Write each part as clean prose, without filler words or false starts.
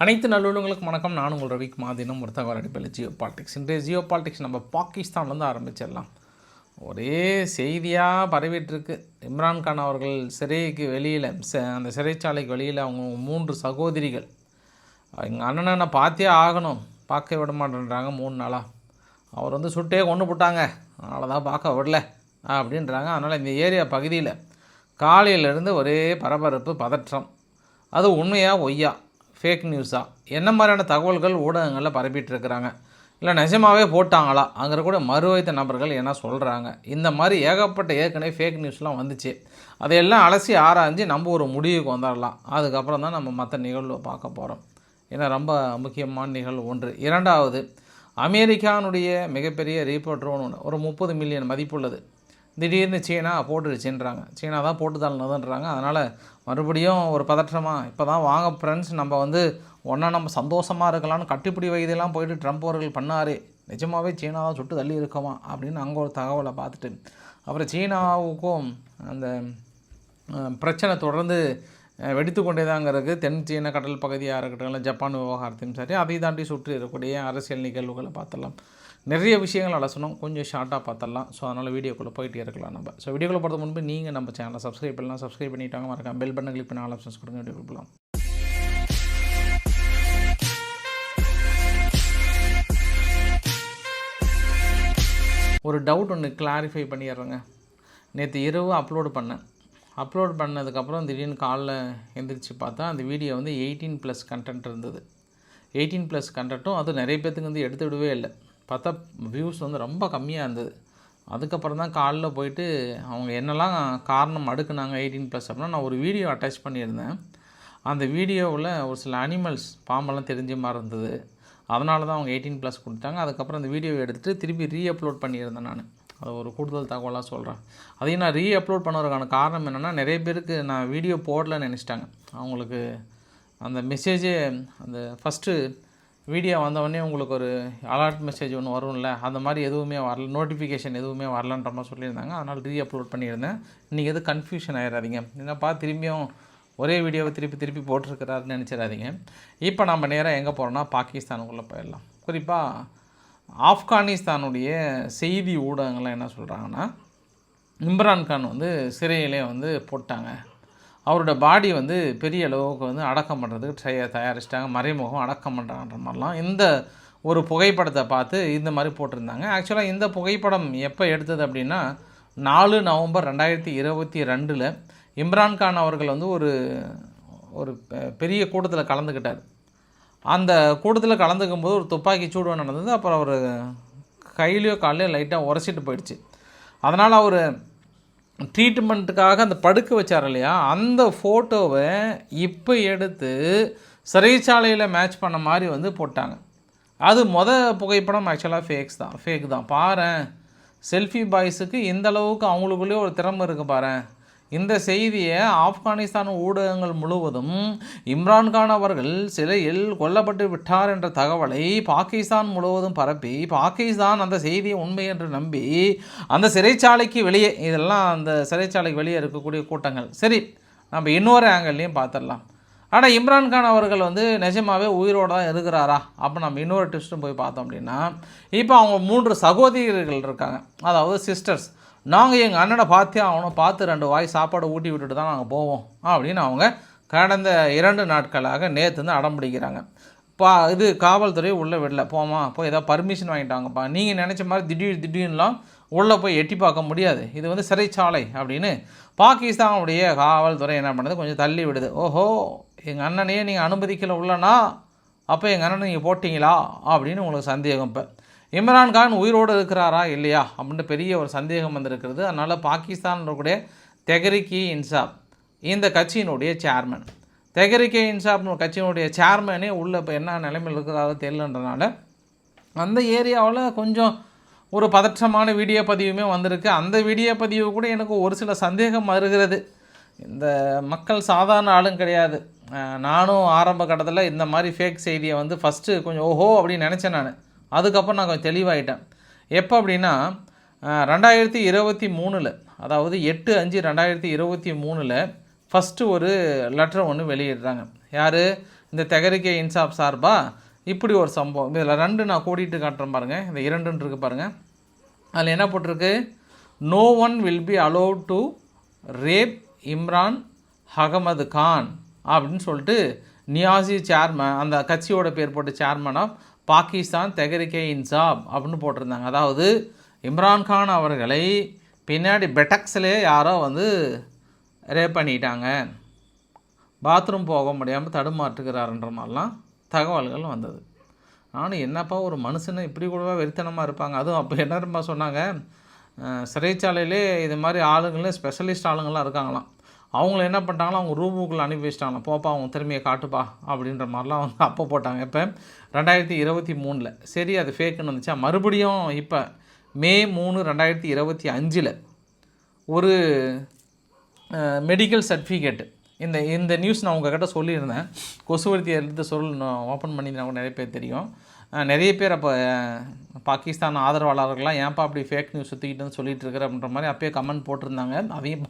அனைத்து நல்லுள்ளங்களுக்கும் வணக்கம். நான் உங்கள் ரவிக்குமார். தினம் ஒரு தகவல் அடிப்படையில் ஜியோ பாலிடிக்ஸ். இன்றைய ஜியோ பாலிடிக்ஸ் நம்ம பாகிஸ்தான்லேருந்து ஆரம்பிச்சிடலாம். ஒரே செய்தியாக பரவிட்டுருக்கு. இம்ரான்கான் அவர்கள் சிறைக்கு வெளியில் அந்த சிறைச்சாலைக்கு வெளியில் அவங்க 3 சகோதரிகள் எங்கள் அண்ணனை பார்த்தே ஆகணும், பார்க்க விட மாட்டேன்றாங்க 3 நாளாக. அவர் சுட்டே கொண்டு போட்டாங்க, அதனால தான் பார்க்க விடல அப்படின்றாங்க. அதனால் இந்த ஏரியா பகுதியில் காலையிலேருந்து ஒரே பரபரப்பு, பதற்றம். அது உண்மையா ஒய்யா, ஃபேக் நியூஸாக, என்ன மாதிரியான தகவல்கள் ஊடகங்களில் பரப்பிட்டு இருக்கிறாங்க, இல்லை நிஜமாகவே போட்டாங்களா, அங்கே கூட மறுவைத்த நபர்கள் என்ன சொல்கிறாங்க, இந்த மாதிரி ஏகப்பட்ட ஏற்கனவே ஃபேக் நியூஸ்லாம் வந்துச்சு. அதையெல்லாம் அலசி ஆராய்ஞ்சு நம்ம ஒரு முடிவுக்கு வந்துடலாம். அதுக்கப்புறம் தான் நம்ம மற்ற நிகழ்வை பார்க்க போகிறோம். ஏன்னா ரொம்ப முக்கியமான நிகழ்வு ஒன்று. இரண்டாவது, அமெரிக்கானுடைய மிகப்பெரிய ரீப்பர் ட்ரோன் ஒரு 30 மில்லியன் மதிப்புள்ளது திடீர்னு சீனா போட்டுருச்சுன்றாங்க. சீனா தான் போட்டு தள்ளனதுன்றாங்க. அதனால் மறுபடியும் ஒரு பதற்றமாக, இப்போ தான் வாங்க ஃப்ரெண்ட்ஸ், நம்ம ஒன்றா நம்ம சந்தோஷமாக இருக்கலாம்னு கட்டிப்பிடி வயதெல்லாம் போயிட்டு ட்ரம்ப் அவர்கள் பண்ணார், நிஜமாகவே சீனா தான் சுட்டு தள்ளி இருக்கோமா அப்படின்னு அங்கே ஒரு தகவலை பார்த்துட்டு, அப்புறம் சீனாவுக்கும் அந்த பிரச்சனை தொடர்ந்து வெடித்து கொண்டே தாங்கிறதுக்கு தென் சீன கடல் பகுதியாக இருக்கட்டும், இல்லை ஜப்பான் விவகாரத்தையும் சரி, அதை தாண்டி சுற்றி இருக்கக்கூடிய அரசியல் நிகழ்வுகளை பார்த்துடலாம். நிறைய விஷயங்கள் அலசணும், கொஞ்சம் ஷார்ட்டாக பார்த்துடலாம். ஸோ அதனால் வீடியோக்குள்ளே போயிட்டே இருக்கலாம் நம்ம. ஸோ வீடியோக்குள்ளே போகிறது முன்பு நீங்கள் நம்ம சேனலை சப்ஸ்கிரைப் பண்ணலாம், சப்ஸ்கிரைப் பண்ணிட்டாங்க மறக்காம பெல் பட்டன் கிளிக் பண்ணி ஆல் ஆப்ஷன்ஸ் கொடுங்க. வீடியோ போகலாம். ஒரு டவுட் ஒன்று கிளாரிஃபை பண்ணிடுறேங்க. நேற்று இரவு அப்லோட் பண்ணதுக்கப்புறம் திடீர்னு காலைல எந்திரிச்சு பார்த்தா அந்த வீடியோ 18+ கண்டென்ட் இருந்தது. 18+ கண்டென்ட்டும் அது நிறைய பேர்த்துக்கு எடுத்துவிடவே இல்லை. பார்த்தா வியூஸ் ரொம்ப கம்மியாக இருந்தது. அதுக்கப்புறம் தான் காலைல போயிட்டு அவங்க என்னெல்லாம் காரணம் அடுக்குனாங்க 18+ அப்படின்னா, நான் ஒரு வீடியோ அட்டாச் பண்ணியிருந்தேன். அந்த வீடியோவில் ஒரு சில அனிமல்ஸ், பாம்பெல்லாம் தெரிஞ்ச மாதிரி இருந்தது. அதனால தான் அவங்க 18+ கொடுத்தாங்க. அதுக்கப்புறம் அந்த வீடியோவை எடுத்துகிட்டு திருப்பி ரீஅப்லோட் பண்ணியிருந்தேன். நான் அதை ஒரு கூடுதல் தகவலாக சொல்கிறேன். அதையும் நான் ரீஅப்லோட் பண்ணுறதுக்கான காரணம் என்னென்னா, நிறைய பேருக்கு நான் வீடியோ போடலன்னு நினச்சிட்டாங்க. அவங்களுக்கு அந்த மெசேஜே, அந்த ஃபஸ்ட்டு வீடியோ வந்தவொடனே உங்களுக்கு ஒரு அலர்ட் மெசேஜ் ஒன்று வரும்ல, அந்த மாதிரி எதுவுமே வரல, நோட்டிஃபிகேஷன் எதுவுமே வரலன்ற மாதிரி சொல்லியிருந்தாங்க. அதனால் ரீஅப்லோட் பண்ணியிருந்தேன். இன்றைக்கி எதுவும் கன்ஃபியூஷன் ஆகிடாதீங்க. என்னப்பா திரும்பியும் ஒரே வீடியோவை திருப்பி போட்டிருக்கிறாருன்னு நினச்சிடாதீங்க. இப்போ நம்ம நேராக எங்கே போகிறோன்னா பாகிஸ்தானுக்குள்ளே போயிடலாம். குறிப்பாக ஆப்கானிஸ்தானுடைய செய்தி ஊடகங்கள்லாம் என்ன சொல்கிறாங்கன்னா, இம்ரான்கான் சிறையிலே போட்டாங்க, அவரோட பாடி பெரிய அளவுக்கு அடக்கம் பண்ணுறதுக்கு தயாரிச்சிட்டாங்க, மறைமுகம் அடக்கம் பண்ணுறாங்கன்ற மாதிரிலாம் இந்த ஒரு புகைப்படத்தை பார்த்து இந்த மாதிரி போட்டிருந்தாங்க. ஆக்சுவலாக இந்த புகைப்படம் எப்போ எடுத்தது அப்படின்னா, 4 நவம்பர் 2022 இம்ரான்கான் அவர்கள் ஒரு பெரிய கூட்டத்தில் கலந்துக்கிட்டார். அந்த கூட்டத்தில் கலந்துக்கும் போது ஒரு துப்பாக்கி சூடு நடந்தது. அப்புறம் அவர் கையிலையோ காலையோ லைட்டாக உரைச்சிட்டு போயிடுச்சு. அதனால் அவர் ட்ரீட்மெண்ட்டுக்காக அந்த படுக்க வச்சார் இல்லையா, அந்த ஃபோட்டோவை இப்போ எடுத்து சிறைச்சாலையில் மேட்ச் பண்ண மாதிரி போட்டாங்க. அது புகைப்படம் ஆக்சுவலாக ஃபேக் தான். பாரேன், செல்ஃபி பாய்ஸுக்கு இந்த அளவுக்கு அவங்களுக்குள்ளே ஒரு திறமை இருக்குது பாரேன். இந்த செய்தியை ஆப்கானிஸ்தான் ஊடகங்கள் முழுவதும் இம்ரான்கான் அவர்கள் சிறையில் கொல்லப்பட்டு விட்டார் என்ற தகவலை பாகிஸ்தான் முழுவதும் பரப்பி, பாகிஸ்தான் அந்த செய்தியை உண்மை என்று நம்பி அந்த சிறைச்சாலைக்கு வெளியே, இதெல்லாம் அந்த சிறைச்சாலைக்கு வெளியே இருக்கக்கூடிய கூட்டங்கள். சரி, நம்ம இன்னொரு ஆங்கிள்லையும் பார்த்துடலாம். ஆனால் இம்ரான்கான் அவர்கள் நிஜமாகவே உயிரோடு தான் இருக்கிறாரா அப்போ நம்ம இன்னொரு ட்விஸ்ட்டும் போய் பார்த்தோம் அப்படின்னா, இப்போ அவங்க 3 சகோதரிகள் இருக்காங்க, அதாவது சிஸ்டர்ஸ். நாங்கள் எங்கள் அண்ணனை பார்த்தே ஆகணும், பார்த்து 2 வாய் சாப்பாடு ஊட்டி விட்டுட்டு தான் நாங்கள் போவோம் அப்படின்னு அவங்க கடந்த 2 நாட்களாக நேற்று அடம் பிடிக்கிறாங்க. இது காவல்துறை உள்ளே விடல, போய் ஏதாவது பர்மிஷன் வாங்கிட்டாங்கப்பா, நீங்கள் நினச்ச மாதிரி திடீர்னுலாம் உள்ளே போய் எட்டி பார்க்க முடியாது, இது சிறைச்சாலை அப்படின்னு பாகிஸ்தானுடைய காவல்துறை என்ன பண்ணுது, கொஞ்சம் தள்ளி விடுது. ஓஹோ, எங்கள் அண்ணனையே நீங்கள் அனுமதிக்கலை உள்ளனா, அப்போ எங்கள் அண்ணனை நீங்கள் போட்டிங்களா அப்படின்னு உங்களுக்கு சந்தேகம். இப்போ இம்ரான்கான் உயிரோடு இருக்கிறாரா இல்லையா அப்படின்ட்டு பெரிய ஒரு சந்தேகம் வந்திருக்கிறது. அதனால் பாகிஸ்தானுடைய தெஹ்ரீக்-இ-இன்சாஃப் இந்த கட்சியினுடைய சேர்மன், தெஹ்ரீக்-இ-இன்சாஃப் கட்சியினுடைய சேர்மனே உள்ளே இப்போ என்ன நிலைமையில் இருக்கிறாரோ தெரியலன்றனால அந்த ஏரியாவில் கொஞ்சம் ஒரு பதற்றமான வீடியோ பதிவுமே வந்திருக்கு. அந்த வீடியோ பதிவு கூட எனக்கு ஒரு சில சந்தேகம் வருகிறது. இந்த மக்கள் சாதாரண ஆளும் கிடையாது. நானும் ஆரம்ப கட்டத்தில் இந்த மாதிரி ஃபேக் செய்தியை ஃபஸ்ட்டு கொஞ்சம் ஓஹோ அப்படின்னு நினச்சேன். நான் அதுக்கப்புறம் நான் கொஞ்சம் தெளிவாயிட்டேன். எப்போ அப்படின்னா, 2023 அதாவது 8/5/2023 ஃபஸ்ட்டு ஒரு லெட்டர் ஒன்று வெளியிடுறாங்க. யார்? இந்த தெஹரிகே இன்சாப் சார்பாக இப்படி ஒரு சம்பவம். இதில் 2 நான் கூட்டிகிட்டு காட்டுறேன் பாருங்கள். இந்த 2 இருக்குது பாருங்கள். அதில் என்ன போட்டிருக்கு, no one will be allow to rape Imran Ahmed Khan அப்படின்னு சொல்லிட்டு நியாசி சேர்மன், அந்த கட்சியோட பேர் போட்டு சேர்மன் ஆஃப் பாகிஸ்தான் தெஹரிகே இன்சாப் அப்படின்னு போட்டிருந்தாங்க. அதாவது இம்ரான்கான் அவர்களை பின்னாடி பெட்டக்ஸ்லேயே யாரோ வந்து ரேப் பண்ணிட்டாங்க, பாத்ரூம் போக முடியாமல் தடுமாற்றுகிறாருன்ற மாதிரிலாம் தகவல்கள் வந்தது. நானும் என்னப்பா ஒரு மனுஷனை இப்படி கூடவா வெறித்தனமாக இருப்பாங்க. அதுவும் அப்போ என்ன சொன்னாங்க, சிறைச்சாலையிலே இது மாதிரி ஆளுங்களே ஸ்பெஷலிஸ்ட் ஆளுங்கள்லாம் இருக்காங்களாம். அவங்கள என்ன பண்ணிட்டாங்களோ அவங்க ரூமுக்குள்ளே அனுப்பி வச்சிட்டாங்களாம், போப்பா அவங்க திறமையை காட்டுப்பா அப்படின்ற மாதிரிலாம் வந்து அப்போ போட்டாங்க. இப்போ 2023 சரி அது ஃபேக்குன்னு வந்துச்சா, மறுபடியும் இப்போ மே 3, 2025 ஒரு மெடிக்கல் சர்டிஃபிகேட்டு. இந்த நியூஸ் நான் உங்கள்கிட்ட சொல்லியிருந்தேன். கொசுவர்த்தி எடுத்து ஓப்பன் பண்ணி நமக்கு நிறைய பேர் தெரியும். நிறைய பேர் அப்போ பாகிஸ்தான் ஆதரவாளர்கள்லாம் ஏன்ப்பா அப்படி ஃபேக் நியூஸ் சுற்றிக்கிட்டுன்னு சொல்லிட்டு இருக்கிற அப்படின்ற மாதிரி அப்போயே கமெண்ட் போட்டிருந்தாங்க. அதையும்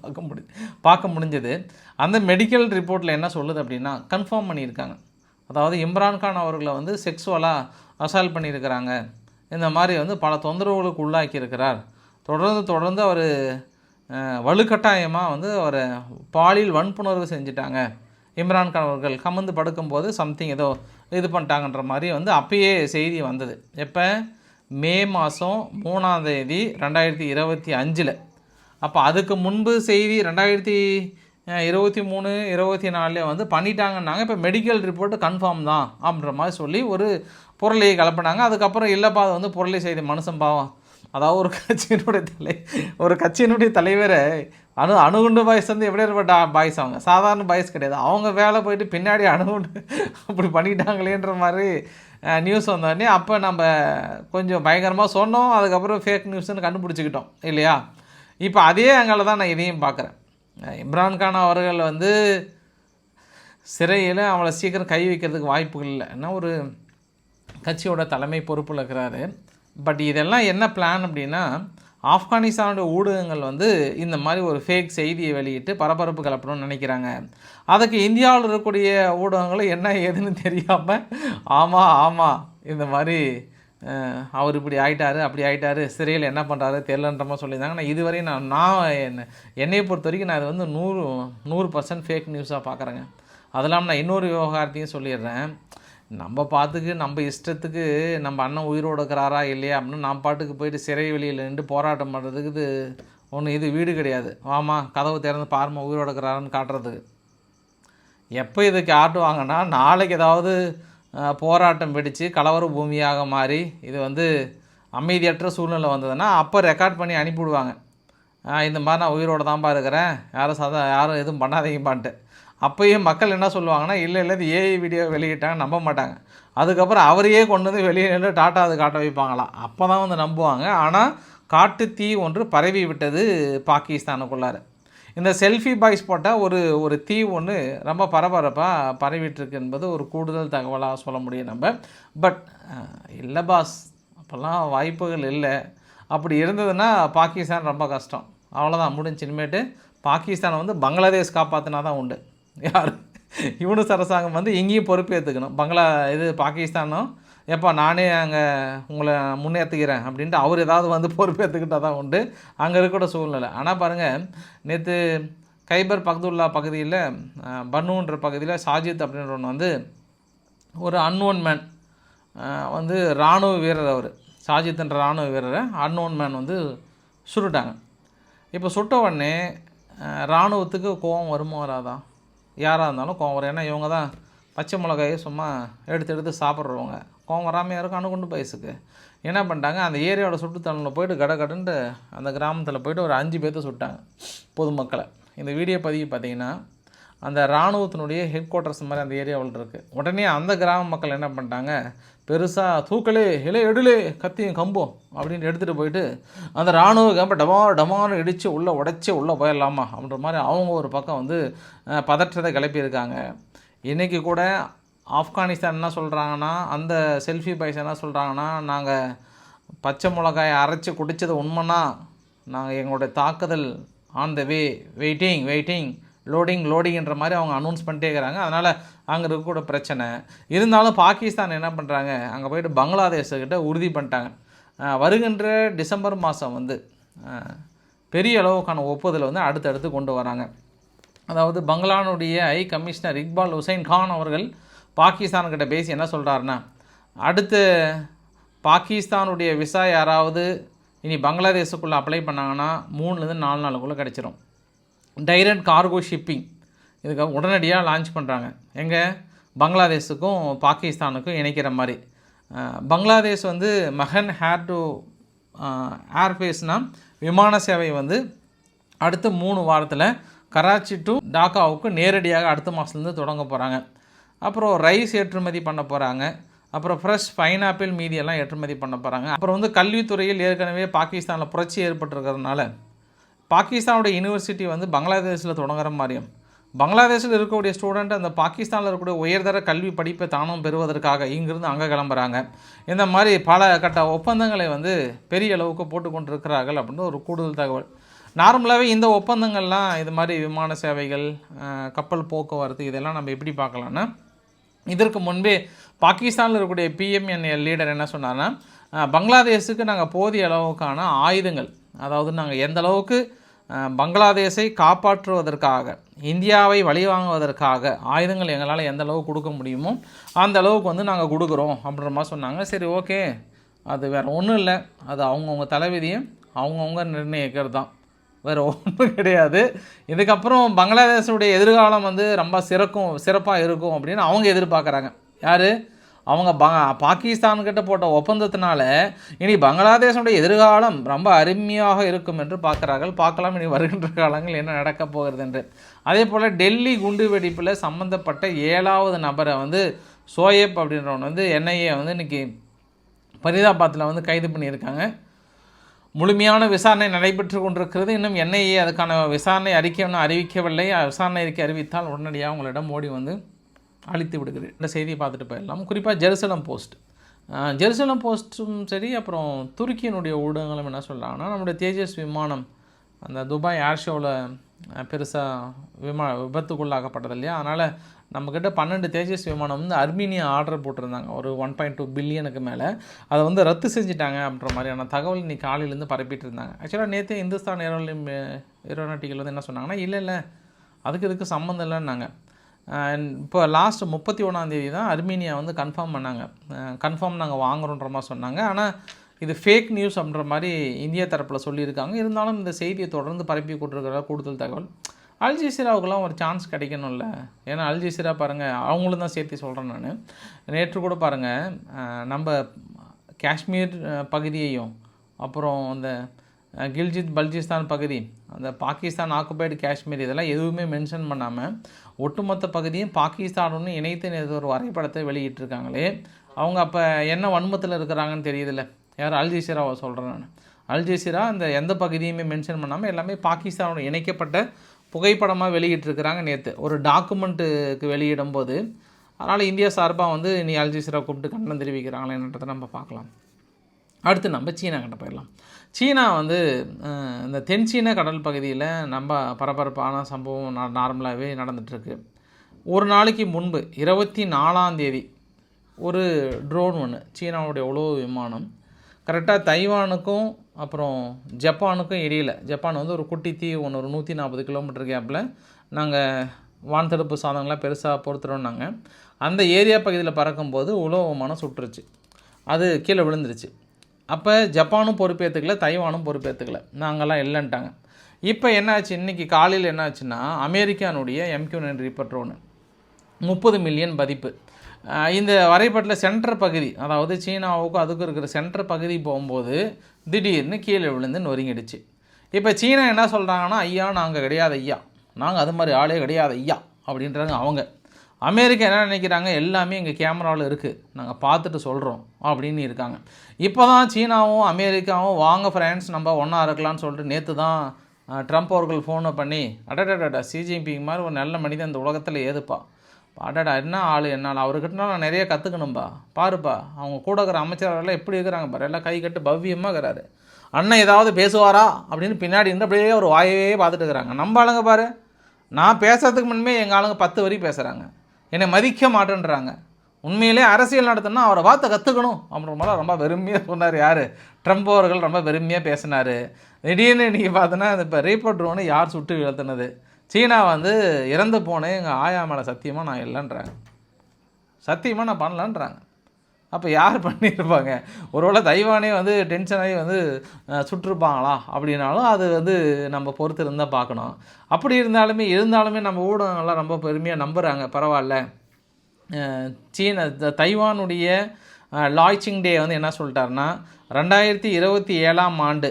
பார்க்க முடிஞ்சது. அந்த மெடிக்கல் ரிப்போர்ட்டில் என்ன சொல்லுது அப்படின்னா, கன்ஃபார்ம் பண்ணியிருக்காங்க. அதாவது இம்ரான்கான் அவர்களை வந்து செக்ஸுவலாக அசால்ட் பண்ணியிருக்கிறாங்க, இந்த மாதிரி வந்து பல தொந்தரவுகளுக்கு உள்ளாக்கியிருக்கிறார், தொடர்ந்து அவர் வலுக்கட்டாயமாக வந்து அவரை பாலியல் வன்புணர்வு செஞ்சுட்டாங்க, இம்ரான்கான் அவர்கள் கமந்து படுக்கும்போது சம்திங் ஏதோ இது பண்ணிட்டாங்கன்ற மாதிரி வந்து அப்பயே செய்தி வந்தது. எப்போ மே மாதம் 3ஆம் தேதி 2025. அப்போ அதுக்கு முன்பு செய்தி 2023, 24 வந்து பண்ணிட்டாங்கன்னாங்க. இப்போ மெடிக்கல் ரிப்போர்ட்டு கன்ஃபார்ம் தான் அப்படின்ற மாதிரி சொல்லி ஒரு பொருளையை கலப்பினாங்க. அதுக்கப்புறம் இல்லைப்பா அது வந்து பொருளை செய்தி மனுஷன் பாவம், அதாவது ஒரு கட்சியினுடைய தலைவரை அணுகுண்டு பாய்ஸ் வந்து எப்படி இருப்பட்ட பாய்ஸ், அவங்க சாதாரண பாய்ஸ் கிடையாது, அவங்க வேலை போயிட்டு பின்னாடி அணுகுண்டு அப்படி பண்ணிட்டாங்களேன்ற மாதிரி நியூஸ் வந்தோடனே அப்போ நம்ம கொஞ்சம் பயங்கரமாக சொன்னோம். அதுக்கப்புறம் ஃபேக் நியூஸ்ன்னு கண்டுபிடிச்சிக்கிட்டோம் இல்லையா. இப்போ அதே அங்கே தான் நான் இதையும் பார்க்குறேன். இம்ரான்கான் அவர்கள் வந்து சிறையில் அவளை சீக்கிரம் கை வைக்கிறதுக்கு வாய்ப்புகள் இல்லை, ஏன்னா ஒரு கட்சியோட தலைமை பொறுப்பில் இருக்கிறாரு. பட் இதெல்லாம் என்ன பிளான் அப்படின்னா, ஆப்கானிஸ்தானோட ஊடகங்கள் வந்து இந்த மாதிரி ஒரு ஃபேக் செய்தியை வெளியிட்டு பரபரப்பு கலப்பணும்னு நினைக்கிறாங்க. அதுக்கு இந்தியாவில் இருக்கக்கூடிய ஊடகங்களும் என்ன ஏதுன்னு தெரியாமல் ஆமாம் இந்த மாதிரி அவர் இப்படி ஆகிட்டாரு அப்படி ஆகிட்டாரு, சிறையில் என்ன பண்ணுறாரு தெரியலன்ற மாதிரி சொல்லியிருந்தாங்க. நான் இதுவரையும் நான் என்னையை பொறுத்த வரைக்கும் நான் இது வந்து 100% ஃபேக் நியூஸாக பார்க்குறேங்க. அது இல்லாமல் நான் இன்னொரு விவகாரத்தையும் சொல்லிடுறேன். நம்ம பாட்டுக்கு நம்ம இஷ்டத்துக்கு நம்ம அண்ணன் உயிரோடு இருக்கிறாரா இல்லையா அப்படின்னு நான் பாட்டுக்கு போயிட்டு சிறை வெளியில் நின்று போராட்டம் பண்ணுறதுக்கு இது வீடு கிடையாது. ஆமாம் கதவு திறந்து பாருமா உயிரோடு இருக்கிறாரான்னு காட்டுறதுக்கு. எப்போ இதுக்கு ஆட்டுவாங்கன்னா, நாளைக்கு ஏதாவது போராட்டம் வெடித்து கலவர பூமியாக மாறி இது வந்து அமைதியற்ற சூழ்நிலை வந்ததுன்னா அப்போ ரெக்கார்ட் பண்ணி அனுப்பிவிடுவாங்க. இந்த மாதிரி நான் உயிரோடு தான்ப்பா இருக்கிறேன், யாரும் எதுவும் பண்ணாதீங்கப்பான்ட்டு. அப்போயும் மக்கள் என்ன சொல்லுவாங்கன்னா, இல்லை இது ஏஐ வீடியோ வெளியிட்டாங்க, நம்ப மாட்டாங்க. அதுக்கப்புறம் அவரையே கொண்டு வந்து வெளியே நின்று டாட்டா அது காட்ட வைப்பாங்களாம், அப்போ தான் வந்து நம்புவாங்க. ஆனால் காட்டு தீ ஒன்று பரவி விட்டது பாகிஸ்தானுக்குள்ளார. இந்த செல்ஃபி பாய்ஸ் போட்டால் ஒரு தீ ஒன்று ரொம்ப பரபரப்பாக பரவிட்டுருக்கு என்பது ஒரு கூடுதல் தகவலாக சொல்ல முடியும் நம்ம. பட் இல்லை பாஸ், அப்போல்லாம் வாய்ப்புகள் இல்லை. அப்படி இருந்ததுன்னா பாகிஸ்தான் ரொம்ப கஷ்டம், அவ்வளோதான் முடிஞ்சு. இனிமேட்டு பாகிஸ்தானை வந்து பங்களாதேஷ் காப்பாற்றினா தான் உண்டு. யார் யூனுஸ் அரசாங்கம் வந்து எங்கேயும் பொறுப்பேற்றுக்கணும். பாகிஸ்தானும் எப்போ நானே அங்கே உங்களை முன்னேற்றுக்கிறேன் அப்படின்ட்டு அவர் ஏதாவது வந்து பொறுப்பேற்றுக்கிட்டால் தான் உண்டு அங்கே இருக்கிற சூழ்நிலை. ஆனால் பாருங்கள், நேற்று கைபர் பக்துல்லா பகுதியில் பன்னுன்ற பகுதியில் சாஜித் அப்படின்ற ஒன்று வந்து ஒரு அன்னோன் மேன் வந்து இராணுவ வீரர், அவர் சாஜித்ன்ற இராணுவ வீரரை அன்னோன் மேன் வந்து சுட்டுட்டாங்க. இப்போ சுட்ட உடனே இராணுவத்துக்கு கோபம் வருமா வராதா? யாராக இருந்தாலும் கோவம் வரும். ஏன்னா இவங்க தான் பச்சை மிளகாயை சும்மா எடுத்து சாப்பிட்றவங்க. கோவம் வராமல் யாருக்கும் அணுகுண்டு பைசுக்கு என்ன பண்ணிட்டாங்க, அந்த ஏரியாவோட சுற்றுத்தலனில் போய்ட்டு கடகடன்ட்டு அந்த கிராமத்தில் போய்ட்டு ஒரு 5 பேர்த்த சுட்டாங்க பொதுமக்களை. இந்த வீடியோ பதிவு பார்த்திங்கன்னா அந்த இராணுவத்தினுடைய ஹெட் குவார்ட்டர்ஸ் மாதிரி அந்த ஏரியாவில் இருக்குது. உடனே அந்த கிராம மக்கள் என்ன பண்ணிட்டாங்க, பெருசாக தூக்கலே இலை எடுலே கத்தியும் கம்போம் அப்படின்னு எடுத்துகிட்டு போயிட்டு அந்த இராணுவ கேம்பை டமான்னு இடித்து உடைச்சி உள்ளே போயிடலாமா அப்படின்ற மாதிரி அவங்க ஒரு பக்கம் வந்து பதற்றத்தை கிளப்பியிருக்காங்க. இன்றைக்கி கூட ஆப்கானிஸ்தான் என்ன சொல்கிறாங்கன்னா, அந்த செல்ஃபி பாய்ஸ் என்ன சொல்கிறாங்கன்னா, நாங்கள் பச்சை மிளகாயை அரைச்சி குடித்தது உண்மைன்னா நாங்கள் எங்களுடைய தாக்குதல் ஆன் த வே, வெயிட்டிங் லோடிங்ன்ற மாதிரி அவங்க அனௌன்ஸ் பண்ணிட்டே இருக்கிறாங்க. அதனால் அங்கே இருக்கக்கூட பிரச்சனை. இருந்தாலும் பாகிஸ்தான் என்ன பண்ணுறாங்க, அங்கே போய்ட்டு பங்களாதேஷ்கிட்ட உறுதி பண்ணிட்டாங்க. வருகின்ற டிசம்பர் மாதம் வந்து பெரிய அளவுக்கான ஒப்புதல் வந்து அடுத்தடுத்து கொண்டு வராங்க. அதாவது பங்களானுடைய ஹை கமிஷனர் இக்பால் ஹுசைன் கான் அவர்கள் பாகிஸ்தான்கிட்ட பேசி என்ன சொல்கிறாருன்னா, அடுத்து பாகிஸ்தானுடைய விசா யாராவது இனி பங்களாதேஷுக்குள்ளே அப்ளை பண்ணாங்கன்னா 3லேருந்து 4 நாளுக்குள்ளே கிடச்சிரும். டைரக்ட் கார்கோ ஷிப்பிங் இதுக்கு உடனடியாக லான்ச் பண்ணுறாங்க. எங்கே, பங்களாதேஷுக்கும் பாகிஸ்தானுக்கும் இணைக்கிற மாதிரி. பங்களாதேஷ் வந்து மகன் ஏர்பேஸ்னால் விமான சேவை வந்து அடுத்த 3 வாரத்தில் கராச்சி டு டாக்காவுக்கு நேரடியாக அடுத்த மாதத்துலேருந்து தொடங்க போகிறாங்க. அப்புறம் ரைஸ் ஏற்றுமதி பண்ண போகிறாங்க. அப்புறம் ஃப்ரெஷ் பைனாப்பிள் மீதியெல்லாம் ஏற்றுமதி பண்ண போகிறாங்க. அப்புறம் வந்து கல்வித்துறையில் ஏற்கனவே பாகிஸ்தானில் புரட்சி ஏற்பட்டிருக்கிறதுனால பாகிஸ்தானுடைய யூனிவர்சிட்டி வந்து பங்களாதேஷில் தொடங்குற மாதிரியும், பங்களாதேஷில் இருக்கக்கூடிய ஸ்டூடெண்ட் அந்த பாகிஸ்தானில் இருக்கக்கூடிய உயர்தர கல்வி படிப்பை தானும் பெறுவதற்காக இங்கிருந்து அங்கே கிளம்புறாங்க. இந்த மாதிரி பல கட்ட ஒப்பந்தங்களை வந்து பெரிய அளவுக்கு போட்டுக்கொண்டு இருக்கிறார்கள் அப்படின்னு ஒரு கூடுதல் தகவல். நார்மலாகவே இந்த ஒப்பந்தங்கள்லாம் இது மாதிரி விமான சேவைகள், கப்பல் போக்குவரத்து இதெல்லாம் நம்ம எப்படி பார்க்கலான்னா, இதற்கு முன்பே பாகிஸ்தானில் இருக்கக்கூடிய பிஎம்என்எல் லீடர் என்ன சொன்னார்னா, பங்களாதேஷுக்கு நாங்கள் போதிய அளவுக்கான ஆயுதங்கள், அதாவது நாங்கள் எந்த அளவுக்கு பங்களாதேஷை காப்பாற்றுவதற்காக, இந்தியாவை வழிவாங்குவதற்காக ஆயுதங்கள் எங்களால் எந்த அளவுக்கு கொடுக்க முடியுமோ அந்த அளவுக்கு வந்து நாங்கள் கொடுக்குறோம் அப்படின்ற மாதிரி சொன்னாங்க. சரி, ஓகே, அது வேறு ஒன்றும் இல்லை, அது அவங்கவுங்க தலைவிதியை அவங்கவுங்க நிர்ணயிக்கிறது தான், வேறு ஒன்றும் கிடையாது. இதுக்கப்புறம் பங்களாதேஷுடைய எதிர்காலம் வந்து ரொம்ப சிறப்பாக இருக்கும் அப்படின்னு அவங்க எதிர்பார்க்குறாங்க. யார்? அவங்க பாகிஸ்தான்கிட்ட போட்ட ஒப்பந்தத்தினால இனி பங்களாதேஷனுடைய எதிர்காலம் ரொம்ப அருமையாக இருக்கும் என்று பார்க்குறார்கள். பார்க்கலாம் இனி வருகின்ற காலங்கள் என்ன நடக்கப் போகிறது என்று. அதே போல் டெல்லி குண்டு வெடிப்பில் சம்மந்தப்பட்ட 7வது நபரை வந்து சோயப் அப்படின்றவன் வந்து என்ஐஏ வந்து இன்றைக்கி ஃபரிதாபாத்தில் வந்து கைது பண்ணியிருக்காங்க. முழுமையான விசாரணை நடைபெற்று கொண்டிருக்கிறது. இன்னும் என்ஐஏ அதுக்கான விசாரணை அறிக்கை ஒன்றும் அறிவிக்கவில்லை. விசாரணை அறிக்கை அறிவித்தால் உடனடியாக உங்களிடம் மோடி வந்து அழித்து விடுகிறேன். இந்த செய்தியை பார்த்துட்டு போயிடலாம். குறிப்பாக ஜெருசலம் போஸ்ட்டும் சரி, அப்புறம் துருக்கியினுடைய ஊடகங்களும் என்ன சொல்கிறாங்கன்னா, நம்முடைய தேஜஸ் விமானம் அந்த துபாய் ஏர் ஷோவில் பெருசாக விபத்துக்குள்ளாக்கப்பட்டது இல்லையா, அதனால் நம்மக்கிட்ட 12 தேஜஸ் விமானம் வந்து அர்மீனியா ஆர்டர் போட்டிருந்தாங்க, ஒரு 1.2 பில்லியனுக்கு மேலே. அதை வந்து ரத்து செஞ்சுட்டாங்க அப்படின்ற மாதிரியான தகவல் இன்றைக்கி காலையிலேருந்து பரப்பிட்டு இருந்தாங்க. ஆக்சுவலாக நேற்று இந்துஸ்தான் ஏரோநாட்டிக்கல் வந்து என்ன சொன்னாங்கன்னா, இல்லை அதுக்கு இதுக்கு சம்மந்தம் இல்லைன்னாங்க. இப்போ லாஸ்ட் 31ஆம் தேதி தான் அர்மீனியா வந்து கன்ஃபார்ம் நாங்கள் வாங்குகிறோன்ற மாதிரி சொன்னாங்க. ஆனால் இது ஃபேக் நியூஸ் அப்படின்ற மாதிரி இந்திய தரப்பில் சொல்லியிருக்காங்க. இருந்தாலும் இந்த செய்தியை தொடர்ந்து பரப்பி கொண்டிருக்கிற கூடுதல் தகவல். அல்ஜசீராவுக்கெல்லாம் ஒரு சான்ஸ் கிடைக்கணும்ல. ஏன்னா அல்ஜசீரா பாருங்கள், அவங்களும் தான் சேர்த்து சொல்கிறேன் நான். நேற்று கூட பாருங்கள், நம்ம காஷ்மீர் பகுதியையும் அப்புறம் அந்த கில்ஜித் பல்ஜிஸ்தான் பகுதி, அந்த பாகிஸ்தான் ஆக்குபைடு காஷ்மீர், இதெல்லாம் எதுவுமே மென்ஷன் பண்ணாமல் ஒட்டுமொத்த பகுதியும் பாகிஸ்தானுன்னு இணைத்து ஒரு வரைபடத்தை வெளியிட்டிருக்காங்களே. அவங்க அப்போ என்ன வன்மத்தில் இருக்கிறாங்கன்னு தெரியுதில்ல. யார்? அல்ஜசீராவை சொல்கிறேன் நான். அல்ஜசீரா அந்த எந்த பகுதியுமே மென்ஷன் பண்ணாமல் எல்லாமே பாகிஸ்தானோட இணைக்கப்பட்ட புகைப்படமாக வெளியிட்டிருக்கிறாங்க. நேற்று ஒரு டாக்குமெண்ட்டுக்கு வெளியிடும்போது, அதனால் இந்தியா சார்பாக வந்து நீ அல்ஜசீரா கூப்பிட்டு கண்டனம் தெரிவிக்கிறாங்களே என்னன்றதை நம்ம பார்க்கலாம். அடுத்து நம்ம சீனா கிட்ட போயிடலாம். சீனா வந்து இந்த தென்சீன கடல் பகுதியில் நம்ம பரபரப்பான சம்பவம் நார்மலாகவே நடந்துகிட்ருக்கு. ஒரு நாளைக்கு முன்பு 24ஆம் தேதி ஒரு ட்ரோன் ஒன்று, சீனாவுடைய உளவு விமானம் கரெக்டாக தைவானுக்கும் அப்புறம் ஜப்பானுக்கும் இடையில், ஜப்பான் வந்து ஒரு குட்டி தீவு ஒன்று, ஒரு 140 கிலோமீட்டர் கேப்பில் நாங்கள் வான் தடுப்பு சாதனங்களாம் பெருசாக பொறுத்துறோம்னாங்க. அந்த ஏரியா பகுதியில் பறக்கும்போது உளவு விமானம் சுட்டுருச்சு, அது கீழே விழுந்துருச்சு. அப்போ ஜப்பானும் பொறுப்பேற்றுக்கல, தைவானும் பொறுப்பேற்றுக்கல, நாங்கள்லாம் இல்லைன்ட்டாங்க. இப்போ என்னாச்சு, இன்றைக்கி காலையில் என்னாச்சுன்னா, அமெரிக்கானுடைய MQ-9 ரீப்பர் ட்ரோனு 30 மில்லியன் மதிப்பு. இந்த வரைபடத்தில் சென்டர் பகுதி, அதாவது சீனாவுக்கும் அதுக்கும் இருக்கிற சென்டர் பகுதி போகும்போது திடீர்னு கீழே விழுந்து நொறுங்கிடுச்சு. இப்போ சீனா என்ன சொல்கிறாங்கன்னா, ஐயா நாங்கள் கிடையாது ஐயா, நாங்கள் அது மாதிரி ஆளே கிடையாது ஐயா அப்படின்றாங்க அவங்க. அமெரிக்கா என்ன நினைக்கிறாங்க, எல்லாமே எங்கள் கேமராவில் இருக்குது, நாங்கள் பார்த்துட்டு சொல்கிறோம் அப்படின்னு இருக்காங்க. இப்போ தான் சீனாவும் அமெரிக்காவும் வாங்க ஃப்ரெண்ட்ஸ் நம்ம ஒன்றா இருக்கலாம்னு சொல்லிட்டு நேற்று தான் ட்ரம்ப் அவர்கள் ஃபோனை பண்ணி, அடடா சிஜிபிங் மாதிரி ஒரு நல்ல மனிதன் இந்த உலகத்தில் ஏதுப்பா, அடடா என்ன ஆள் என்னால் அவர்கிட்ட நான் நிறைய கற்றுக்கணும்பா, பாருப்பா அவங்க கூட இருக்கிற அமைச்சர்களெல்லாம் எப்படி இருக்கிறாங்க பாரு, எல்லாம் கை கட்டு பவ்யமாக இருக்கிறாரு, அண்ணன் ஏதாவது பேசுவாரா அப்படின்னு பின்னாடி இருந்து அப்படியே ஒரு வாயவே பார்த்துட்டு இருக்கிறாங்க. நம்ம ஆளுங்க பாரு, நான் பேசுறதுக்கு முன்பே எங்கள் ஆளுங்க 10 வரி பேசுகிறாங்க. என்னை மதிக்க மாட்டேன்றாங்க. உண்மையிலே அரசியல் நடத்தணும்னா அவரை வார்த்தை கற்றுக்கணும் அப்படின்ற மாதிரி ரொம்ப வெறுமையாக சொன்னார். யார்? ட்ரம்ப் அவர்கள் ரொம்ப வெறுமையாக பேசினார். திடீர்னு நீங்கள் பார்த்தோன்னா இப்போ ரீப்பர் ட்ரோனை யார் சுட்டு வீழ்த்தினது? சீனா வந்து இறந்து போனேன் எங்கள் ஆயா மேலே சத்தியமாக நான் இல்லைன்றாங்க. சத்தியமாக நான் பண்ணலன்றாங்க. அப்போ யார் பண்ணியிருப்பாங்க? ஒருவேளை தைவானே வந்து டென்ஷன் ஆகி வந்து சுட்டிருப்பாங்களா அப்படின்னாலும் அது வந்து நம்ம பொறுத்து இருந்தால் பார்க்கணும். அப்படி இருந்தாலுமே நம்ம ஊடகங்கள்லாம் ரொம்ப பெருமையாக நம்புகிறாங்க. பரவாயில்ல, தைவானுடைய லாய் சிங்டே வந்து என்ன சொல்லிட்டாருன்னா 2027ஆம் ஆண்டு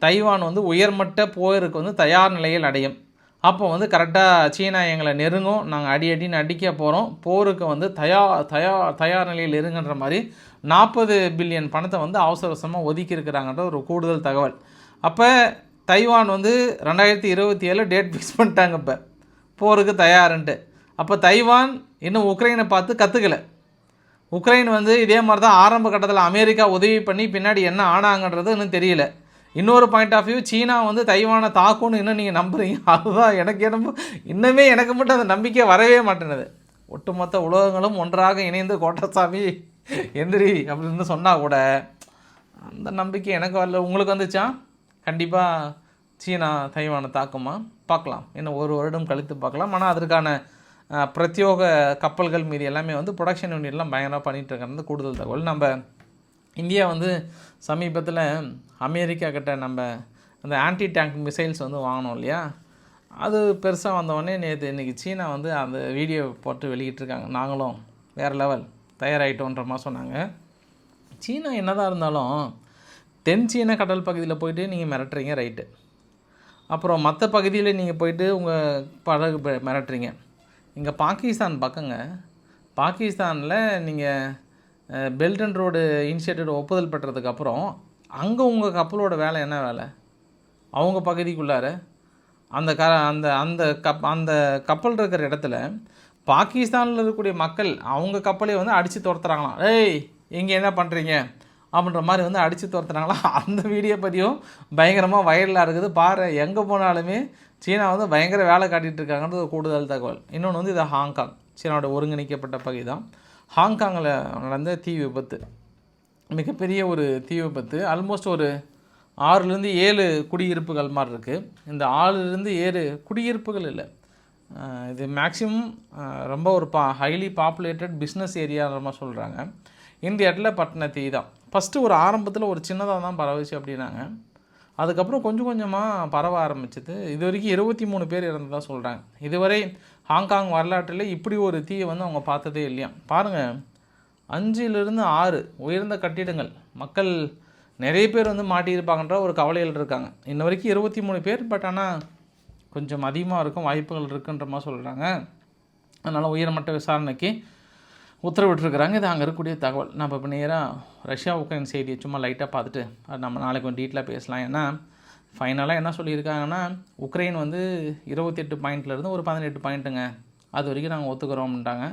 தைவான் வந்து உயர்மட்ட போருக்கு வந்து தயார் நிலையில் அடையும். அப்போ வந்து கரெக்டாக சீனா எங்களை நெருங்கும், நாங்கள் அடின்னு அடிக்க போகிறோம், போருக்கு வந்து தயார் நிலையில் இருங்கன்ற மாதிரி 40 பில்லியன் பணத்தை வந்து அவசரமாக ஒதுக்கி இருக்கிறாங்கன்ற ஒரு கூடுதல் தகவல். அப்போ தைவான் வந்து 2027 டேட் ஃபிக்ஸ் பண்ணிட்டாங்க இப்போ போருக்கு தயாருன்ட்டு. அப்போ தைவான் இன்னும் உக்ரைனை பார்த்து கற்றுக்கலை. உக்ரைன் வந்து இதே மாதிரி தான் ஆரம்ப கட்டத்தில் அமெரிக்கா உதவி பண்ணி பின்னாடி என்ன ஆனாங்கன்றது இன்னும் தெரியல. இன்னொரு பாயிண்ட் ஆஃப் வியூ, சீனா வந்து தைவானை தாக்கும்னு இன்னும் நீங்கள் நம்புறீங்க. அதுதான் எனக்கு மட்டும் அந்த நம்பிக்கை வரவே மாட்டேனுது. ஒட்டுமொத்த உலகங்களும் ஒன்றாக இணைந்து கோட்டசாமி எந்திரி அப்படின்னு சொன்னால் கூட அந்த நம்பிக்கை எனக்கு வரல. உங்களுக்கு வந்துச்சா? கண்டிப்பாக சீனா தைவானை தாக்குமா? பார்க்கலாம், இன்னும் ஒரு வருடம் கழித்து பார்க்கலாம். ஆனால் அதற்கான பிரத்யோக கப்பல்கள் மீது எல்லாமே வந்து ப்ரொடக்ஷன் யூனிட்லாம் பயங்கரமாக பண்ணிகிட்ருக்கிறது கூடுதல் தகவல். நம்ம இந்தியா வந்து சமீபத்தில் அமெரிக்கா கிட்ட நம்ம அந்த ஆன்டி டேங்க் மிசைல்ஸ் வந்து வாங்கினோம் இல்லையா? அது பெருசாக வந்தவொடனே இன்றைக்கி சீனா வந்து அந்த வீடியோ போட்டு வெளியிட்டிருக்காங்க. நாங்களும் வேறு லெவல் தயாராகிட்டோன்ற மாதிரி சொன்னாங்க. சீனா என்னதான் இருந்தாலும் தென் சீன கடல் பகுதியில் போய்ட்டு நீங்கள் மிரட்டுறீங்க, ரைட்டு. அப்புறம் மற்ற பகுதியில் நீங்கள் போய்ட்டு உங்கள் படகு மிரட்டுறீங்க. இங்கே பாகிஸ்தான் பக்கங்க, பாகிஸ்தானில் நீங்கள் பெல்ட் அண்ட் ரோடு இனிஷியேட்டிவ் ஒப்புதல் பெற்றதுக்கப்புறம் அங்கே உங்கள் கப்பலோட வேலை என்ன வேலை? அவங்க பகுதிக்குள்ளார அந்த அந்த கப்பல் இருக்கிற இடத்துல பாகிஸ்தானில் இருக்கக்கூடிய மக்கள் அவங்க கப்பலை வந்து அடித்து துரத்துறாங்களாம். ஏய் இங்கே என்ன பண்ணுறீங்க அப்படின்ற மாதிரி வந்து அடித்து துரத்துறாங்களாம். அந்த வீடியோ பதிவும் பயங்கரமாக வைரலாக இருக்குது. பாரு, எங்கே போனாலுமே சீனா வந்து பயங்கர வேலை காட்டிகிட்டு இருக்காங்கன்றது ஒரு கூடுதல் தகவல். இன்னொன்று வந்து இது ஹாங்காங், சீனாவோட ஒருங்கிணைக்கப்பட்ட பகுதி தான். ஹாங்காங்கில் நடந்த தீ விபத்து மிகப்பெரிய ஒரு தீ விபத்து. ஆல்மோஸ்ட் ஒரு 6-7 குடியிருப்புகள் மாதிரி இருக்குது. இந்த 6-7 குடியிருப்புகள் இல்லை, இது மேக்ஸிமம் ரொம்ப ஒரு ஹைலி பாப்புலேட்டட் பிஸ்னஸ் ஏரியான்ற மாதிரி சொல்கிறாங்க. இந்த இடத்துல பட்டின தீ தான். ஃபஸ்ட்டு ஒரு ஆரம்பத்தில் ஒரு சின்னதாக தான் பரவுச்சு அப்படின்னாங்க. அதுக்கப்புறம் கொஞ்சம் கொஞ்சமாக பரவ ஆரம்பிச்சது. இது வரைக்கும் 23 பேர் இறந்ததாக சொல்கிறாங்க. இதுவரை ஹாங்காங் வரலாற்றில் இப்படி ஒரு தீயை வந்து அவங்க பார்த்ததே இல்லையா. பாருங்கள், 5-6 உயர்ந்த கட்டிடங்கள், மக்கள் நிறைய பேர் வந்து மாட்டியிருப்பாங்கன்ற ஒரு கவலைகள் இருக்காங்க. இன்ன வரைக்கும் 23 பேர், பட் ஆனால் கொஞ்சம் அதிகமாக இருக்கும் வாய்ப்புகள் இருக்குன்ற மாதிரி சொல்கிறாங்க. அதனால் உயர்மட்ட விசாரணைக்கு உத்தரவிட்டுருக்குறாங்க. இது அங்கே இருக்கக்கூடிய தகவல். நம்ம இப்போ நேராக ரஷ்யா உக்ரைன் செய்தியை சும்மா லைட்டாக பார்த்துட்டு அது நம்ம நாளைக்கு கொஞ்சம் டீட்டெயிலாக பேசலாம். ஏன்னா ஃபைனலாக என்ன சொல்லியிருக்காங்கன்னா, உக்ரைன் வந்து 28 பாயிண்ட்லேருந்து ஒரு 18 பாயிண்ட்டுங்க, அது வரைக்கும் நாங்கள் ஒத்துக்கிறோம்ட்டாங்க.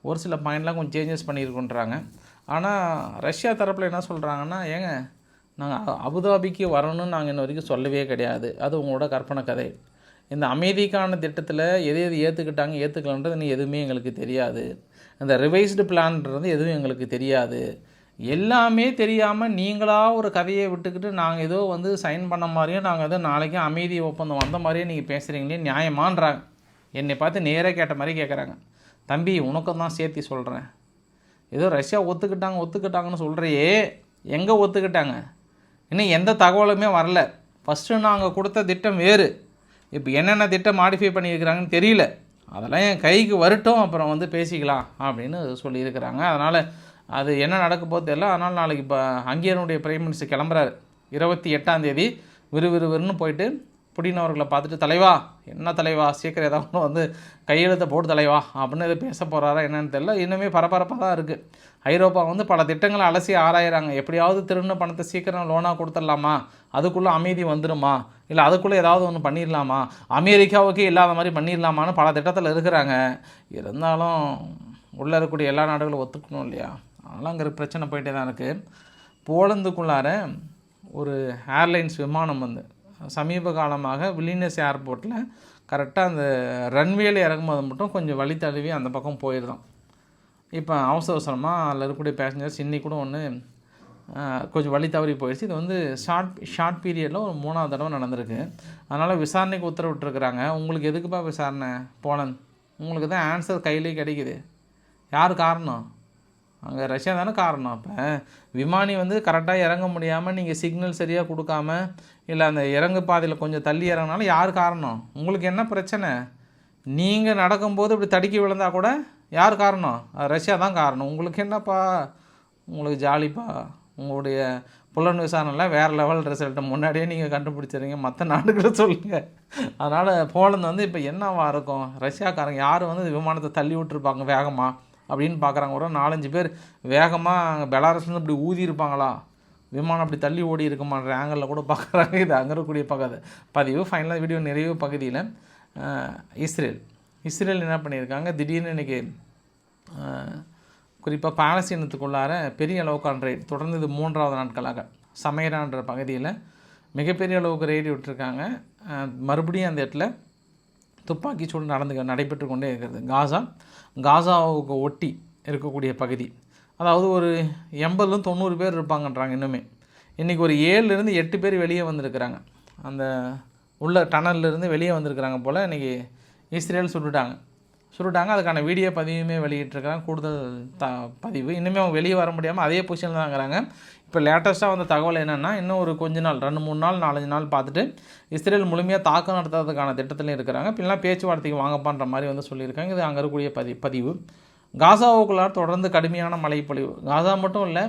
ஒரு சில பாயிண்ட்லாம் கொஞ்சம் சேஞ்சஸ் பண்ணியிருக்கோன்றாங்க. ஆனால் ரஷ்யா தரப்பில் என்ன சொல்கிறாங்கன்னா, ஏங்க நாங்கள் அபுதாபிக்கு வரணும்னு நாங்கள் இன்ன வரைக்கும் சொல்லவே கிடையாது, அது உங்களோட கற்பனை கதை. இந்த அமைதிக்கான திட்டத்தில் எது ஏற்றுக்கிட்டாங்க ஏற்றுக்கலன்றது இன்னும் எதுவுமே எங்களுக்கு தெரியாது. இந்த ரிவைஸ்டு பிளான்றது எதுவும் எங்களுக்கு தெரியாது. எல்லாமே தெரியாமல் நீங்களாக ஒரு கதையை விட்டுக்கிட்டு நாங்கள் ஏதோ வந்து சைன் பண்ண மாதிரியும் நாங்கள் ஏதோ நாளைக்கு அமைதி ஒப்பந்தம் வந்த மாதிரியே நீங்கள் பேசுகிறீங்களே, நியாயமான்றாங்க. என்னை பார்த்து நேராக கேட்ட மாதிரி கேட்குறாங்க. தம்பி, உனக்கும் தான் சேர்த்து சொல்கிறேன், ஏதோ ரஷ்யா ஒத்துக்கிட்டாங்கன்னு சொல்கிறையே, எங்கே ஒத்துக்கிட்டாங்க? இன்னும் எந்த தகவலுமே வரல. ஃபஸ்ட்டு நாங்கள் கொடுத்த திட்டம் வேறு, இப்போ என்னென்ன திட்டம் மாடிஃபை பண்ணியிருக்கிறாங்கன்னு தெரியல. அதெல்லாம் என் கைக்கு வரட்டும், அப்புறம் வந்து பேசிக்கலாம் அப்படின்னு சொல்லியிருக்கிறாங்க. அதனால் அது என்ன நடக்க போது தெரியல. அதனால் நாளைக்கு இப்போ ஹங்கேரியனுடைய பிரைம் மினிஸ்டர் கிளம்புறாரு 28ஆம் தேதி. விறுவிறுன்னு போயிட்டு புடின் அவர்களை பார்த்துட்டு, தலைவா என்ன தலைவா, சீக்கிரம் ஏதாவது வந்து கையெழுத்தை போட்டு தலைவா அப்படின்னு எது பேச போகிறாரா என்னன்னு தெரியல. இன்னுமே பரபரப்பாக தான் இருக்குது. ஐரோப்பா வந்து பல திட்டங்களை அலசி ஆராயிறாங்க. எப்படியாவது திருண்ண பணத்தை சீக்கிரம் லோனாக கொடுத்துடலாமா, அதுக்குள்ளே அமைதி வந்துடுமா, இல்லை அதுக்குள்ளே ஏதாவது ஒன்று பண்ணிடலாமா, அமெரிக்காவுக்கு இல்லாத மாதிரி பண்ணிடலாமான்னு பல திட்டத்தில் இருக்கிறாங்க. இருந்தாலும் உள்ளே இருக்கக்கூடிய எல்லா நாடுகளும் ஒத்துக்கணும் இல்லையா? அதனால் அங்கே பிரச்சனை போயிட்டே தான் இருக்குது. போலந்துக்குள்ளார ஒரு ஏர்லைன்ஸ் விமானம் வந்து சமீப காலமாக வில்னியஸ் ஏர்போர்ட்டில் கரெக்டாக அந்த ரன்வேல இறங்கும்போது மட்டும் கொஞ்சம் வழி தழுவி அந்த பக்கம் போயிடுதான். இப்போ அவசரமாக அதில் இருக்கக்கூடிய பேசஞ்சர்ஸ் இன்றைக்கி கூட ஒன்று கொஞ்சம் வழி தவறி போயிடுச்சு. இது வந்து ஷார்ட் பீரியடில் ஒரு 3வது தடவை நடந்திருக்கு. அதனால் விசாரணைக்கு உத்தரவிட்டுருக்குறாங்க. உங்களுக்கு எதுக்குப்பா விசாரணை போலந்து? உங்களுக்கு தான் ஆன்சர் கையிலே கிடைக்குது. யார் காரணம்? அங்கே ரஷ்யா தானே காரணம். அப்போ விமானி வந்து கரெக்டாக இறங்க முடியாமல் நீங்கள் சிக்னல் சரியாக கொடுக்காம இல்லை அந்த இறங்கு பாதையில் கொஞ்சம் தள்ளி இறங்கினாலும் யார் காரணம்? உங்களுக்கு என்ன பிரச்சனை? நீங்கள் நடக்கும்போது இப்படி தடுக்கி விழுந்தால் கூட யார் காரணம்? ரஷ்யா தான் காரணம். உங்களுக்கு என்னப்பா, உங்களுக்கு ஜாலிப்பா. உங்களுடைய புலன் விசாரணையில் வேறு லெவல் ரிசல்ட்டை முன்னாடியே நீங்கள் கண்டுபிடிச்சிடுறீங்க. மற்ற நாடுகளை சொல்லுங்கள். அதனால் போலந்து வந்து இப்போ என்னவா இருக்கும்? ரஷ்யாக்காரங்க யார் வந்து விமானத்தை தள்ளி விட்டுருப்பாங்க வேகமாக அப்படின்னு பார்க்குறாங்க. ஒரு 4-5 பேர் வேகமாக அங்கே பெலாரஸ்லேருந்து இப்படி ஊதி இருப்பாங்களா, விமானம் அப்படி தள்ளி ஓடி இருக்குமான்ற ஆங்கிளில் கூட பார்க்குறாங்க. இது அங்கே இருக்கக்கூடிய பதிவு. ஃபைனலாக வீடியோ நிறைவு பகுதியில் இஸ்ரேல் என்ன பண்ணியிருக்காங்க, திடீர்னு இன்றைக்கி குறிப்பாக பாலஸ்தீனத்துக்குள்ளார பெரிய அளவுக்கான ரெய்டு தொடர்ந்து இது 3வது நாட்களாக சமைரான்ற பகுதியில் மிகப்பெரிய அளவுக்கு ரெய்டு விட்டுருக்காங்க. மறுபடியும் அந்த இடத்துல துப்பாக்கி சூடு நடைபெற்று கொண்டே இருக்கிறது. காசாவுக்கு ஒட்டி இருக்கக்கூடிய பகுதி, அதாவது ஒரு 80-90 பேர் இருப்பாங்கன்றாங்க. இன்னுமே இன்றைக்கி ஒரு 7-8 பேர் வெளியே வந்திருக்கிறாங்க. அந்த உள்ள டனல்லேருந்து வெளியே வந்திருக்கிறாங்க போல். இன்றைக்கி இஸ்ரேல் சுட்டுட்டாங்க. அதுக்கான வீடியோ பதிவுமே வெளியிட்டிருக்கிறாங்க. கூடுதல் பதிவு. இன்னுமே அவங்க வெளியே வர முடியாமல் அதே பொசிஷனில் தான் இருக்கிறாங்க. இப்போ லேட்டஸ்ட்டாக வந்த தகவல் என்னென்னா, இன்னும் ஒரு கொஞ்ச நாள் 2-3 நாள் 4-5 நாள் பார்த்துட்டு இஸ்ரேல் முழுமையாக தாக்கம் நடத்துறதுக்கான திட்டத்திலையும் இருக்கிறாங்க. இப்படிலாம் பேச்சுவார்த்தைக்கு வாங்கப்பான்ற மாதிரி வந்து சொல்லியிருக்காங்க. இது அங்கே இருக்கக்கூடிய பதிவு. காசாவுக்குள்ளார் தொடர்ந்து கடுமையான மழைப்பொழிவு. காசா மட்டும் இல்லை,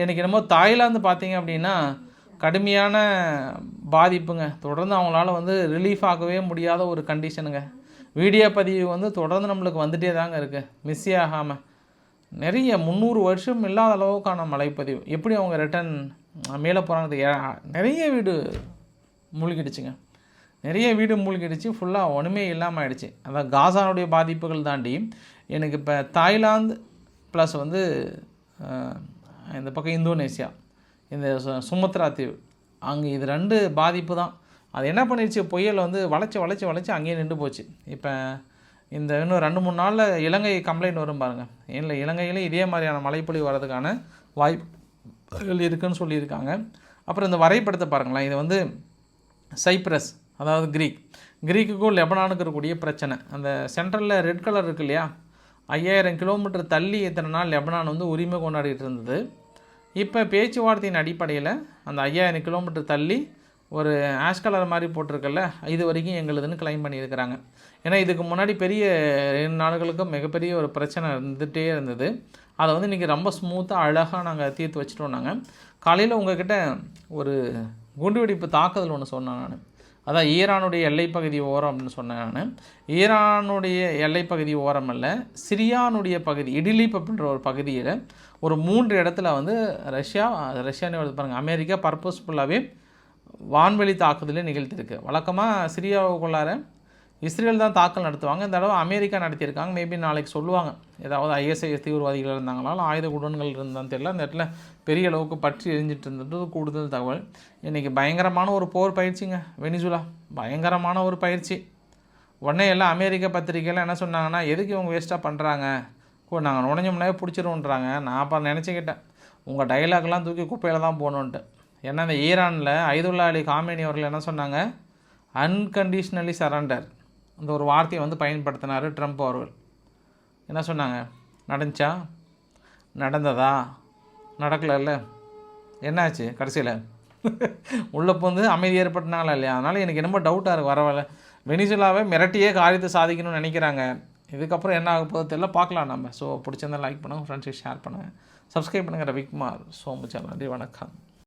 எனக்கு என்னமோ தாய்லாந்து பார்த்தீங்க அப்படின்னா கடுமையான பாதிப்புங்க. தொடர்ந்து அவங்களால வந்து ரிலீஃப் ஆகவே முடியாத ஒரு கண்டிஷனுங்க. வீடியோ பதிவு வந்து தொடர்ந்து நம்மளுக்கு வந்துகிட்டே தாங்க இருக்குது, மிஸ்ஸே ஆகாமல். நிறைய 300 வருஷம் இல்லாத அளவுக்கான மழைப்பதிவு. எப்படி அவங்க ரிட்டன் மேலே போகிறாங்க. நிறைய வீடு மூழ்கிடுச்சுங்க. ஃபுல்லாக ஒன்றுமே இல்லாமல் ஆகிடுச்சு. அதான் காசானுடைய பாதிப்புகள் தாண்டி எனக்கு இப்போ தாய்லாந்து ப்ளஸ் வந்து இந்த பக்கம் இந்தோனேசியா, இந்த சுமத்ரா தீவு, அங்கே இது 2 பாதிப்பு தான். அது என்ன பண்ணிடுச்சு, புயல் வந்து வளைச்சி அங்கேயே நின்று போச்சு. இப்போ இந்த இன்னும் 2-3 நாளில் இலங்கை கம்ப்ளைண்ட் வரும் பாருங்கள். இல்லை, இலங்கையிலே இதே மாதிரியான மழைப்பொழிவு வர்றதுக்கான வாய்ப்புகள் இருக்குதுன்னு சொல்லியிருக்காங்க. அப்புறம் இந்த வரைபடத்தை பாருங்களேன். இது வந்து சைப்ரஸ், அதாவது கிரீக்குக்கும் லெபனானுக்கு இருக்கக்கூடிய பிரச்சனை. அந்த சென்ட்ரலில் ரெட் கலர் இருக்கு இல்லையா, 5000 கிலோமீட்டர் தள்ளி எத்தனை நாள் லெபனான் வந்து உரிமை கொண்டாடிட்டு இருந்தது. இப்போ பேச்சுவார்த்தையின் அடிப்படையில் அந்த 5000 கிலோமீட்டர் தள்ளி ஒரு ஆஷ் கலர் மாதிரி போட்டிருக்கல, இது வரைக்கும் எங்களுதுன்னு கிளைம் பண்ணியிருக்கிறாங்க. ஏன்னா இதுக்கு முன்னாடி பெரிய 2 நாடுகளுக்கும் மிகப்பெரிய ஒரு பிரச்சனை இருந்துகிட்டே இருந்தது. அதை வந்து இன்றைக்கி ரொம்ப ஸ்மூத்தாக அழகாக நாங்கள் தீர்த்து வச்சுட்டோம். நாங்கள் காலையில் உங்கள்கிட்ட ஒரு குண்டுவெடிப்பு தாக்குதல் ஒன்று சொன்னேன் நான். அதான் ஈரானுடைய எல்லைப்பகுதி ஓரம் அப்படின்னு சொன்னேன் நான். ஈரானுடைய எல்லைப்பகுதி ஓரம் அல்ல, சிரியானுடைய பகுதி, இடிலிப் அப்படின்ற ஒரு பகுதியில் ஒரு 3 இடத்துல வந்து ரஷ்யான்னு பாருங்கள், அமெரிக்கா பர்பஸ்ஃபுல்லாகவே வான்வெளி தாக்குதலே நிகழ்த்தியிருக்கு. வழக்கமாக சிரியாவுக்குள்ளார இஸ்ரேல் தான் தாக்கல் நடத்துவாங்க. இந்த தடவை அமெரிக்கா நடத்தியிருக்காங்க. மேபி நாளைக்கு சொல்லுவாங்க ஏதாவது ISIS தீவிரவாதிகள் இருந்தாங்களாலும் ஆயுத குடன்கள் இருந்தான்னு தெரியல. அந்த இடத்துல பெரிய அளவுக்கு பற்றி எரிஞ்சிட்டு இருந்தது கூடுதல் தகவல். இன்றைக்கி பயங்கரமான ஒரு போர் பயிற்சிங்க வெனிசுலா, பயங்கரமான ஒரு பயிற்சி. உடனே எல்லாம் அமெரிக்க பத்திரிக்கைலாம் என்ன சொன்னாங்கன்னா, எதுக்கு இவங்க வேஸ்ட்டாக பண்ணுறாங்க, நாங்கள் நுழைஞ்சோம்னாவே பிடிச்சிருவோன்றாங்க. நான் அப்போ நினச்சிக்கிட்டேன் உங்கள் டைலாக்லாம் தூக்கி குப்பையில் தான் போகணுன்ட்டு. ஏன்னா இந்த ஈரானில் ஐதுல்லா அலி காமேனி அவர்கள் என்ன சொன்னாங்க, அன்கண்டிஷ்னலி சரண்டர் அந்த ஒரு வார்த்தையை வந்து பயன்படுத்தினார் ட்ரம்ப் அவர்கள். என்ன சொன்னாங்க, நடந்ததா, நடக்கல, என்னாச்சு கடைசியில் உள்ளே வந்து அமைதி ஏற்பட்டனால இல்லையா. அதனால் எனக்கு என்னமோ டவுட்டாக இருக்குது. வரவில்லை, வெனிசுலாவை மிரட்டியே காரியத்தை சாதிக்கணும்னு நினைக்கிறாங்க. இதுக்கப்புறம் என்ன ஆக போகுது தெரியல, பார்க்கலாம் நம்ம. ஸோ பிடிச்சிருந்தால் லைக் பண்ணுங்கள், ஃப்ரெண்ட்ஸுக்கு ஷேர் பண்ணுங்கள், சப்ஸ்கிரைப் பண்ணுங்கள். ரவிக்குமார் சோமு சேனல். நன்றி, வணக்கம்.